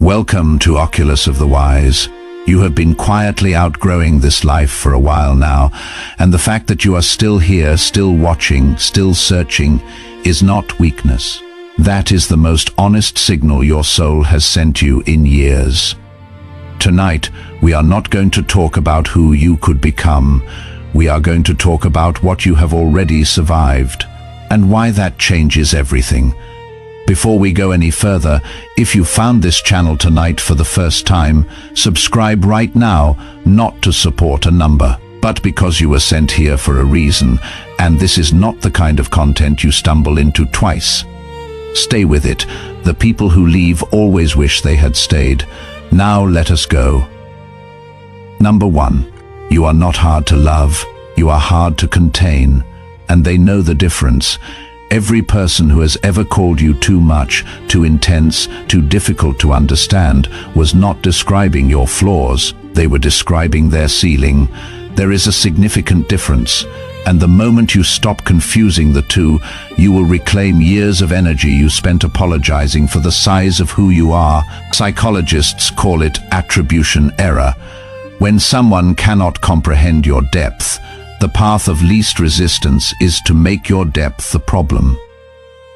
Welcome to Oculus of the Wise. You have been quietly outgrowing this life for a while now, and the fact that you are still here, still watching, still searching, is not weakness. That is the most honest signal your soul has sent you in years. Tonight, we are not going to talk about who you could become. We are going to talk about what you have already survived, and why that changes everything. Before we go any further, if you found this channel tonight for the first time, subscribe right now, not to support a number, but because you were sent here for a reason, and this is not the kind of content you stumble into twice. Stay with it. The people who leave always wish they had stayed. Now let us go. Number 1. You are not hard to love, you are hard to contain, and they know the difference. Every person who has ever called you too much, too intense, too difficult to understand was not describing your flaws, they were describing their ceiling. There is a significant difference, and the moment you stop confusing the two, you will reclaim years of energy you spent apologizing for the size of who you are. Psychologists call it attribution error. When someone cannot comprehend your depth, the path of least resistance is to make your depth the problem.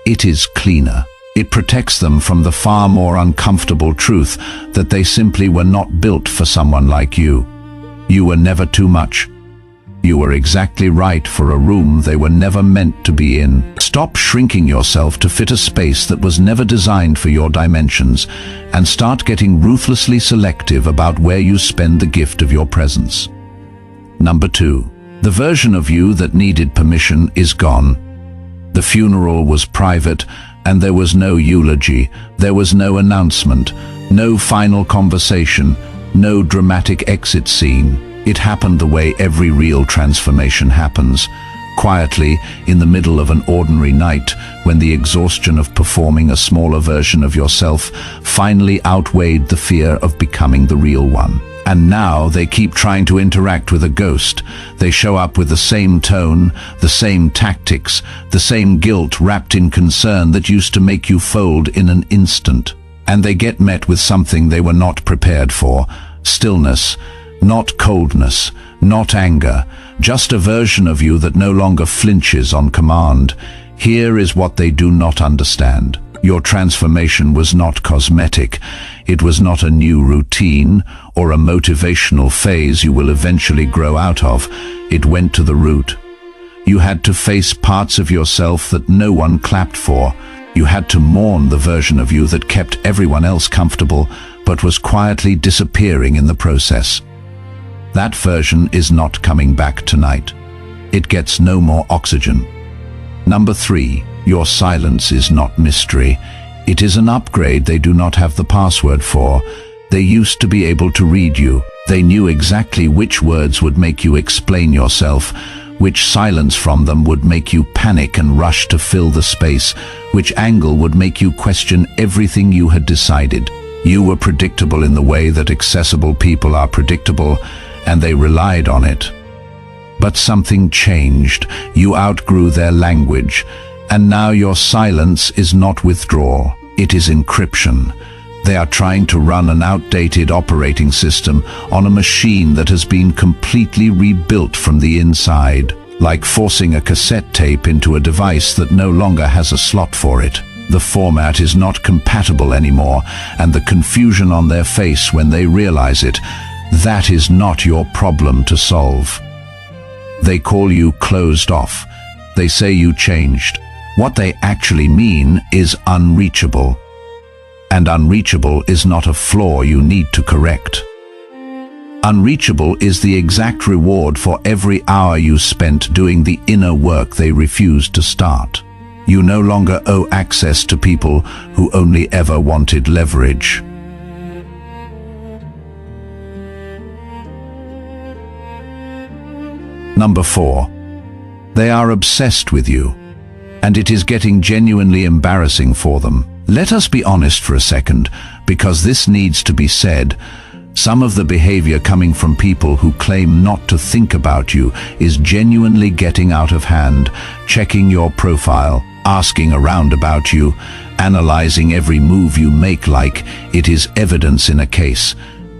It is cleaner. It protects them from the far more uncomfortable truth that they simply were not built for someone like you. You were never too much. You were exactly right for a room they were never meant to be in. Stop shrinking yourself to fit a space that was never designed for your dimensions, and start getting ruthlessly selective about where you spend the gift of your presence. Number 2. The version of you that needed permission is gone. The funeral was private, and there was no eulogy, there was no announcement, no final conversation, no dramatic exit scene. It happened the way every real transformation happens, quietly in the middle of an ordinary night, when the exhaustion of performing a smaller version of yourself finally outweighed the fear of becoming the real one. And now they keep trying to interact with a ghost. They show up with the same tone, the same tactics, the same guilt wrapped in concern that used to make you fold in an instant. And they get met with something they were not prepared for: stillness, not coldness, not anger, just a version of you that no longer flinches on command. Here is what they do not understand. Your transformation was not cosmetic. It was not a new routine or a motivational phase you will eventually grow out of. It went to the root. You had to face parts of yourself that no one clapped for. You had to mourn the version of you that kept everyone else comfortable, but was quietly disappearing in the process. That version is not coming back tonight. It gets no more oxygen. Number 3. Your silence is not mystery. It is an upgrade they do not have the password for. They used to be able to read you. They knew exactly which words would make you explain yourself, which silence from them would make you panic and rush to fill the space, which angle would make you question everything you had decided. You were predictable in the way that accessible people are predictable, and they relied on it. But something changed. You outgrew their language. And now your silence is not withdrawal, it is encryption. They are trying to run an outdated operating system on a machine that has been completely rebuilt from the inside, like forcing a cassette tape into a device that no longer has a slot for it. The format is not compatible anymore, and the confusion on their face when they realize it, that is not your problem to solve. They call you closed off. They say you changed. What they actually mean is unreachable. And unreachable is not a flaw you need to correct. Unreachable is the exact reward for every hour you spent doing the inner work they refused to start. You no longer owe access to people who only ever wanted leverage. Number 4. They are obsessed with you, and it is getting genuinely embarrassing for them. Let us be honest for a second, because this needs to be said. Some of the behavior coming from people who claim not to think about you is genuinely getting out of hand, checking your profile, asking around about you, analyzing every move you make like it is evidence in a case.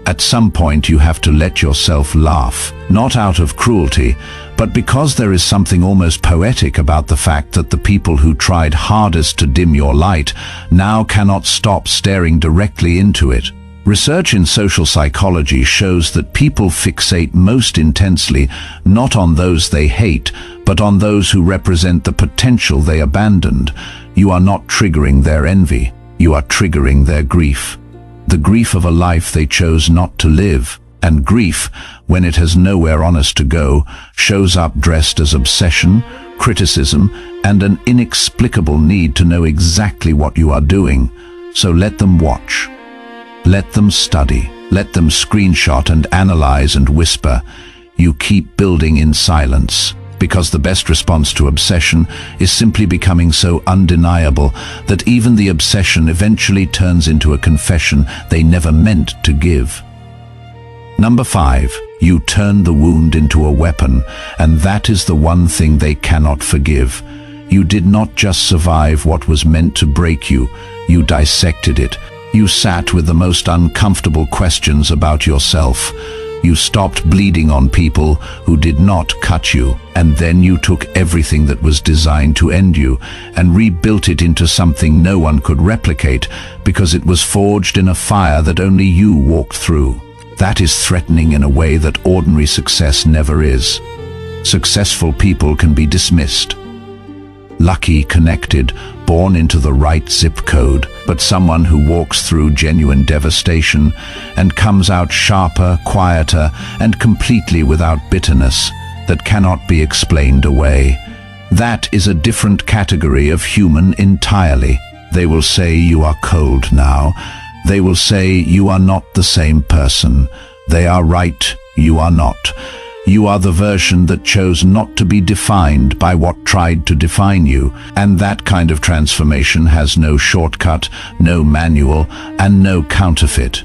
At some point you have to let yourself laugh, not out of cruelty, but because there is something almost poetic about the fact that the people who tried hardest to dim your light now cannot stop staring directly into it. Research in social psychology shows that people fixate most intensely not on those they hate, but on those who represent the potential they abandoned. You are not triggering their envy, you are triggering their grief. The grief of a life they chose not to live. And grief, when it has nowhere honest to go, shows up dressed as obsession, criticism, and an inexplicable need to know exactly what you are doing. So let them watch. Let them study. Let them screenshot and analyze and whisper. You keep building in silence. Because the best response to obsession is simply becoming so undeniable that even the obsession eventually turns into a confession they never meant to give. Number 5, you turn the wound into a weapon, and that is the one thing they cannot forgive. You did not just survive what was meant to break you, you dissected it. You sat with the most uncomfortable questions about yourself. You stopped bleeding on people who did not cut you, and then you took everything that was designed to end you and rebuilt it into something no one could replicate because it was forged in a fire that only you walked through. That is threatening in a way that ordinary success never is. Successful people can be dismissed. Lucky, connected, born into the right zip code, but someone who walks through genuine devastation and comes out sharper, quieter, and completely without bitterness that cannot be explained away. That is a different category of human entirely. They will say you are cold now. They will say you are not the same person. They are right, you are not. You are the version that chose not to be defined by what tried to define you, and that kind of transformation has no shortcut, no manual, and no counterfeit.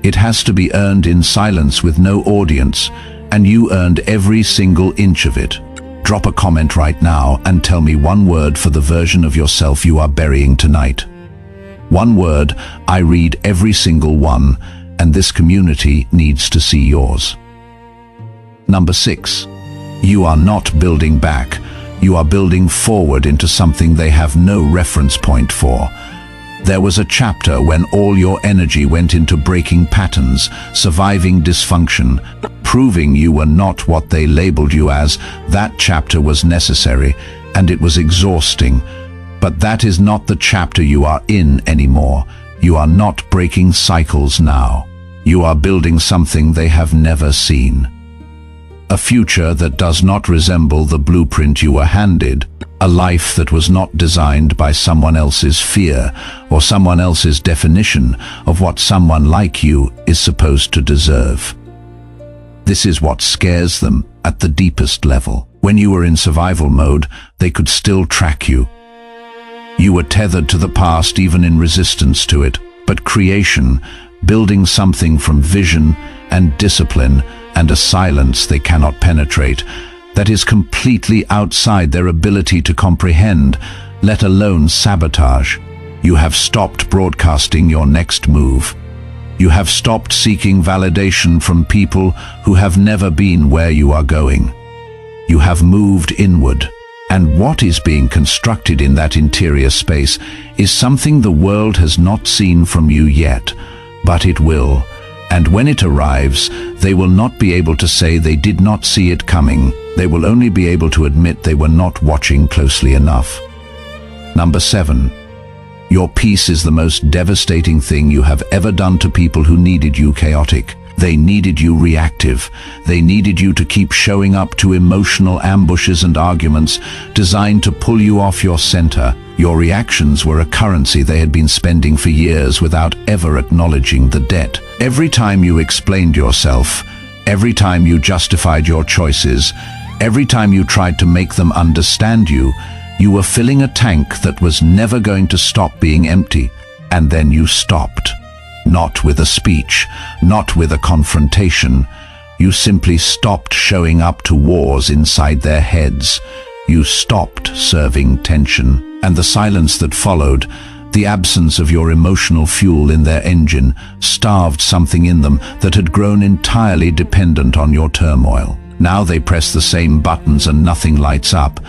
It has to be earned in silence with no audience, and you earned every single inch of it. Drop a comment right now and tell me one word for the version of yourself you are burying tonight. One word, I read every single one, and this community needs to see yours. Number 6, you are not building back, you are building forward into something they have no reference point for. There was a chapter when all your energy went into breaking patterns, surviving dysfunction, proving you were not what they labeled you as. That chapter was necessary, and it was exhausting. But that is not the chapter you are in anymore. You are not breaking cycles now. You are building something they have never seen. A future that does not resemble the blueprint you were handed, a life that was not designed by someone else's fear or someone else's definition of what someone like you is supposed to deserve. This is what scares them at the deepest level. When you were in survival mode, they could still track you. You were tethered to the past even in resistance to it, but creation, building something from vision and discipline and a silence they cannot penetrate, that is completely outside their ability to comprehend, let alone sabotage. You have stopped broadcasting your next move. You have stopped seeking validation from people who have never been where you are going. You have moved inward, and what is being constructed in that interior space is something the world has not seen from you yet, but it will. And when it arrives, they will not be able to say they did not see it coming. They will only be able to admit they were not watching closely enough. Number 7. Your peace is the most devastating thing you have ever done to people who needed you chaotic. They needed you reactive. They needed you to keep showing up to emotional ambushes and arguments designed to pull you off your center. Your reactions were a currency they had been spending for years without ever acknowledging the debt. Every time you explained yourself, every time you justified your choices, every time you tried to make them understand you, you were filling a tank that was never going to stop being empty. And then you stopped. Not with a speech, not with a confrontation. You simply stopped showing up to wars inside their heads. You stopped serving tension. And the silence that followed, The absence of your emotional fuel in their engine starved something in them that had grown entirely dependent on your turmoil. Now they press the same buttons and nothing lights up.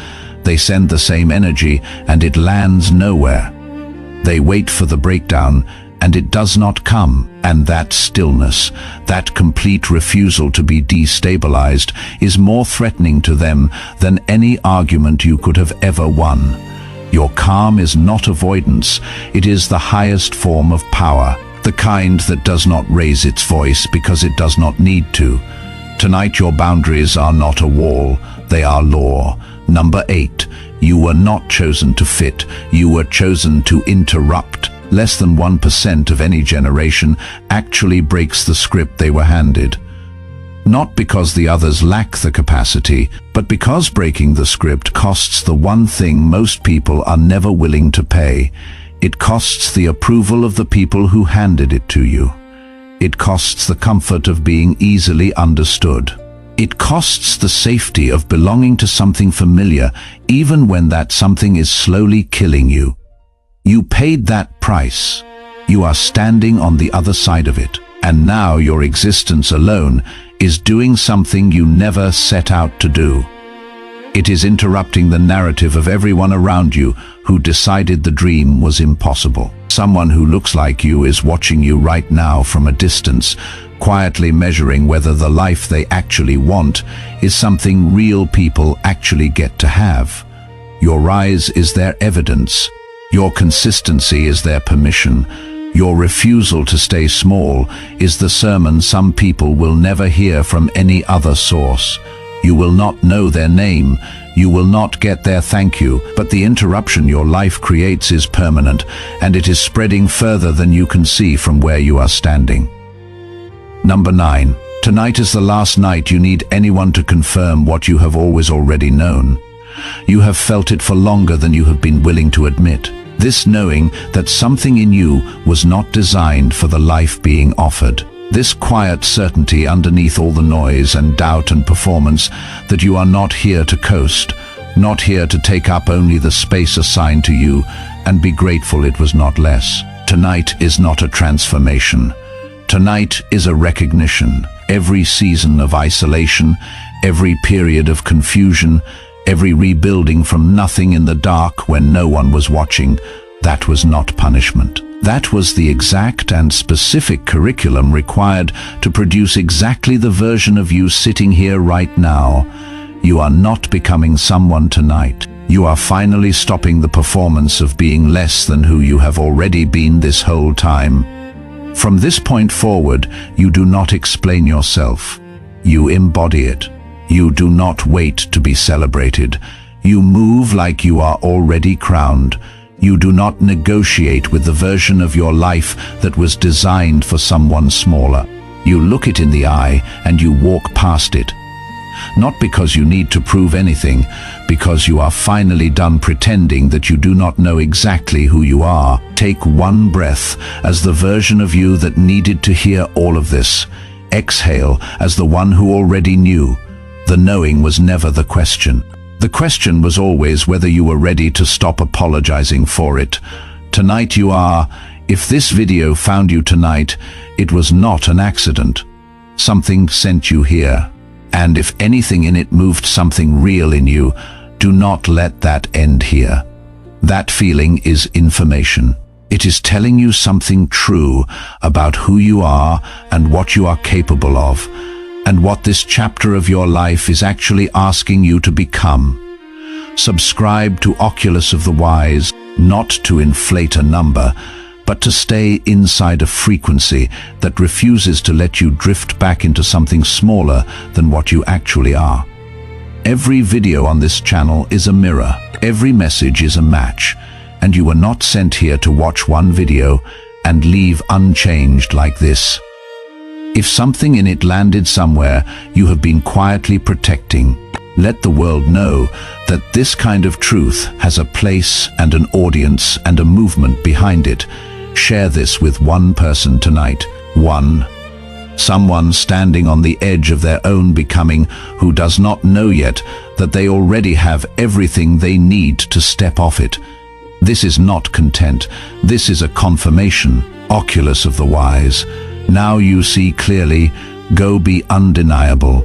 They send the same energy and it lands nowhere. They wait for the breakdown and it does not come. And that stillness, that complete refusal to be destabilized, is more threatening to them than any argument you could have ever won. Your calm is not avoidance, it is the highest form of power, the kind that does not raise its voice because it does not need to. Tonight your boundaries are not a wall, they are law. Number 8, you were not chosen to fit, you were chosen to interrupt. Less than 1% of any generation actually breaks the script they were handed. Not because the others lack the capacity, but because breaking the script costs the one thing most people are never willing to pay. It costs the approval of the people who handed it to you. It costs the comfort of being easily understood. It costs the safety of belonging to something familiar, even when that something is slowly killing you. You paid that price. You are standing on the other side of it, and now your existence alone is doing something you never set out to do. It is interrupting the narrative of everyone around you who decided the dream was impossible. Someone who looks like you is watching you right now from a distance, quietly measuring whether the life they actually want is something real people actually get to have. Your rise is their evidence. Your consistency is their permission. Your refusal to stay small is the sermon some people will never hear from any other source. You will not know their name. You will not get their thank you, but the interruption your life creates is permanent, and it is spreading further than you can see from where you are standing. Number 9. Tonight is the last night you need anyone to confirm what you have always already known. You have felt it for longer than you have been willing to admit. This knowing that something in you was not designed for the life being offered. This quiet certainty underneath all the noise and doubt and performance that you are not here to coast, not here to take up only the space assigned to you and be grateful it was not less. Tonight is not a transformation. Tonight is a recognition. Every season of isolation, every period of confusion, every rebuilding from nothing in the dark when no one was watching, that was not punishment. That was the exact and specific curriculum required to produce exactly the version of you sitting here right now. You are not becoming someone tonight. You are finally stopping the performance of being less than who you have already been this whole time. From this point forward, you do not explain yourself. You embody it. You do not wait to be celebrated. You move like you are already crowned. You do not negotiate with the version of your life that was designed for someone smaller. You look it in the eye and you walk past it. Not because you need to prove anything, because you are finally done pretending that you do not know exactly who you are. Take one breath as the version of you that needed to hear all of this. Exhale as the one who already knew. The knowing was never the question. The question was always whether you were ready to stop apologizing for it. Tonight you are. If this video found you tonight, it was not an accident. Something sent you here. And if anything in it moved something real in you, do not let that end here. That feeling is information. It is telling you something true about who you are and what you are capable of, and what this chapter of your life is actually asking you to become. Subscribe to Oculus of the Wise, not to inflate a number, but to stay inside a frequency that refuses to let you drift back into something smaller than what you actually are. Every video on this channel is a mirror. Every message is a match, and you were not sent here to watch one video and leave unchanged like this. If something in it landed somewhere you have been quietly protecting, let the world know that this kind of truth has a place and an audience and a movement behind it. Share this with one person tonight. One. Someone standing on the edge of their own becoming who does not know yet that they already have everything they need to step off it. This is not content. This is a confirmation. Oculus of the wise. Now you see clearly. Go be undeniable.